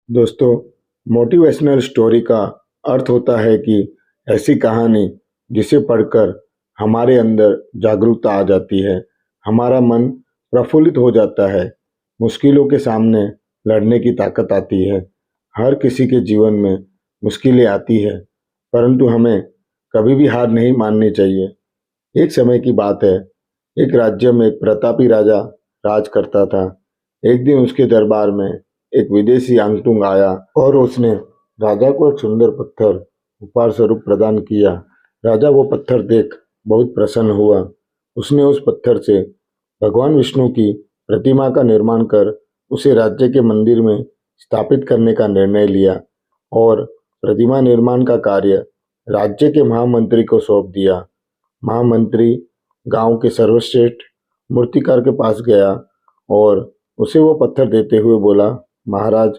दोस्तों, motivational story का अर्थ होता है कि ऐसी कहानी जिसे पढ़कर हमारे अंदर जागरूकता आ जाती है, हमारा मन प्रफुल्लित हो जाता है, मुश्किलों के सामने लड़ने की ताकत आती है। हर किसी के जीवन में मुश्किलें आती है, परंतु हमें कभी भी हार नहीं माननी चाहिए। एक समय की बात है, एक राज्य में एक प्रतापी राजा राज करता था। एक दिन उसके दरबार में एक विदेशी आंगतुंग आया और उसने राजा को एक सुंदर पत्थर उपहार स्वरूप प्रदान किया। राजा वो पत्थर देख बहुत प्रसन्न हुआ। उसने उस पत्थर से भगवान विष्णु की प्रतिमा का निर्माण कर उसे राज्य के मंदिर में स्थापित करने का निर्णय लिया और प्रतिमा निर्माण का कार्य राज्य के महामंत्री को सौंप दिया। महामंत्री गांव के सर्वश्रेष्ठ मूर्तिकार के पास गया और उसे वो पत्थर देते हुए बोला, महाराज,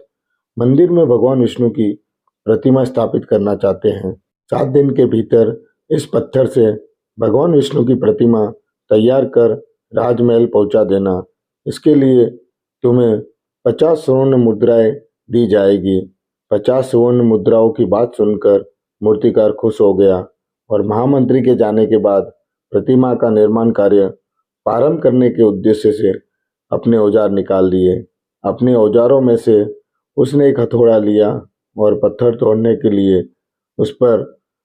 मंदिर में भगवान विष्णु की प्रतिमा स्थापित करना चाहते हैं। 7 दिन के भीतर इस पत्थर से भगवान विष्णु की प्रतिमा तैयार कर राजमहल पहुंचा देना। इसके लिए तुम्हें 50 स्वर्ण मुद्राएं दी जाएगी। 50 स्वर्ण मुद्राओं की बात सुनकर मूर्तिकार खुश हो गया और महामंत्री के जाने के बाद प्रतिमा का निर्माण कार्य प्रारंभ करने के उद्देश्य से अपने औजार निकाल लिए। अपने औजारों में से उसने एक हथौड़ा लिया और पत्थर तोड़ने के लिए उस पर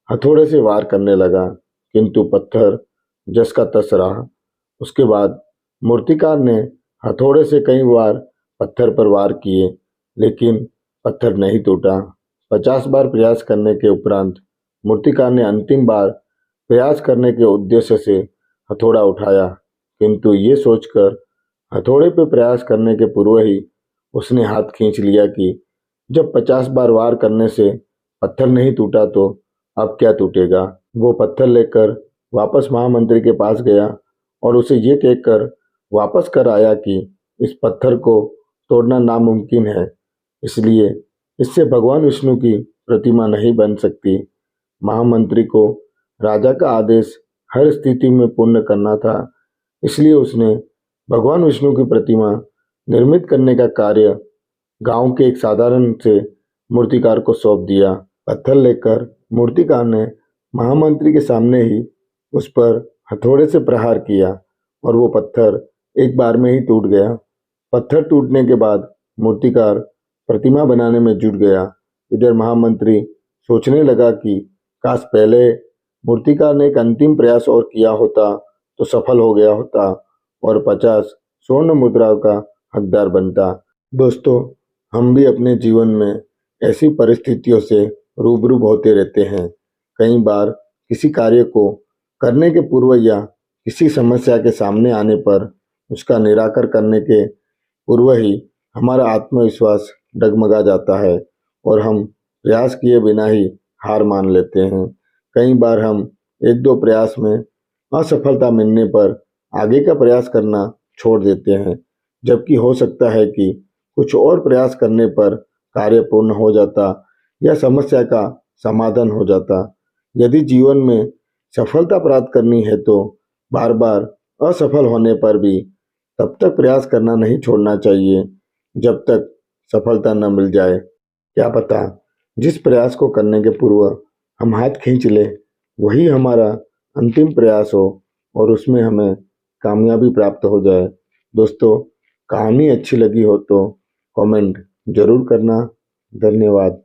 हथौड़े से वार करने लगा, किंतु पत्थर जस का तस रहा। उसके बाद मूर्तिकार ने हथौड़े से कई बार पत्थर पर वार किए, लेकिन पत्थर नहीं टूटा। 50 बार प्रयास करने के उपरांत मूर्तिकार ने अंतिम बार प्रयास करने के उद्देश्य से हथौड़ा उठाया, किंतु ये सोचकर हथौड़े पर प्रयास करने के पूर्व ही उसने हाथ खींच लिया कि जब 50 बार वार करने से पत्थर नहीं टूटा तो अब क्या टूटेगा। वो पत्थर लेकर वापस महामंत्री के पास गया और उसे ये कहकर वापस कर आया कि इस पत्थर को तोड़ना नामुमकिन है, इसलिए इससे भगवान विष्णु की प्रतिमा नहीं बन सकती। महामंत्री को राजा का आदेश हर स्थिति में पूर्ण करना था, इसलिए उसने भगवान विष्णु की प्रतिमा निर्मित करने का कार्य गांव के एक साधारण से मूर्तिकार को सौंप दिया। पत्थर लेकर मूर्तिकार ने महामंत्री के सामने ही उस पर हथौड़े से प्रहार किया और वो पत्थर एक बार में ही टूट गया। पत्थर टूटने के बाद मूर्तिकार प्रतिमा बनाने में जुट गया। इधर महामंत्री सोचने लगा कि काश पहले मूर्तिकार ने एक अंतिम प्रयास और किया होता तो सफल हो गया होता और 50 स्वर्ण मुद्राओं का हकदार बनता। दोस्तों, हम भी अपने जीवन में ऐसी परिस्थितियों से रूबरू होते रहते हैं। कई बार किसी कार्य को करने के पूर्व या किसी समस्या के सामने आने पर उसका निराकरण करने के पूर्व ही हमारा आत्मविश्वास डगमगा जाता है और हम प्रयास किए बिना ही हार मान लेते हैं। कई बार हम एक दो प्रयास में असफलता मिलने पर आगे का प्रयास करना छोड़ देते हैं, जबकि हो सकता है कि कुछ और प्रयास करने पर कार्य पूर्ण हो जाता या समस्या का समाधान हो जाता। यदि जीवन में सफलता प्राप्त करनी है तो बार बार असफल होने पर भी तब तक प्रयास करना नहीं छोड़ना चाहिए जब तक सफलता न मिल जाए। क्या पता जिस प्रयास को करने के पूर्व हम हाथ खींच ले वही हमारा अंतिम प्रयास हो और उसमें हमें कामयाबी प्राप्त हो जाए। दोस्तों, कहानी अच्छी लगी हो तो कमेंट जरूर करना। धन्यवाद।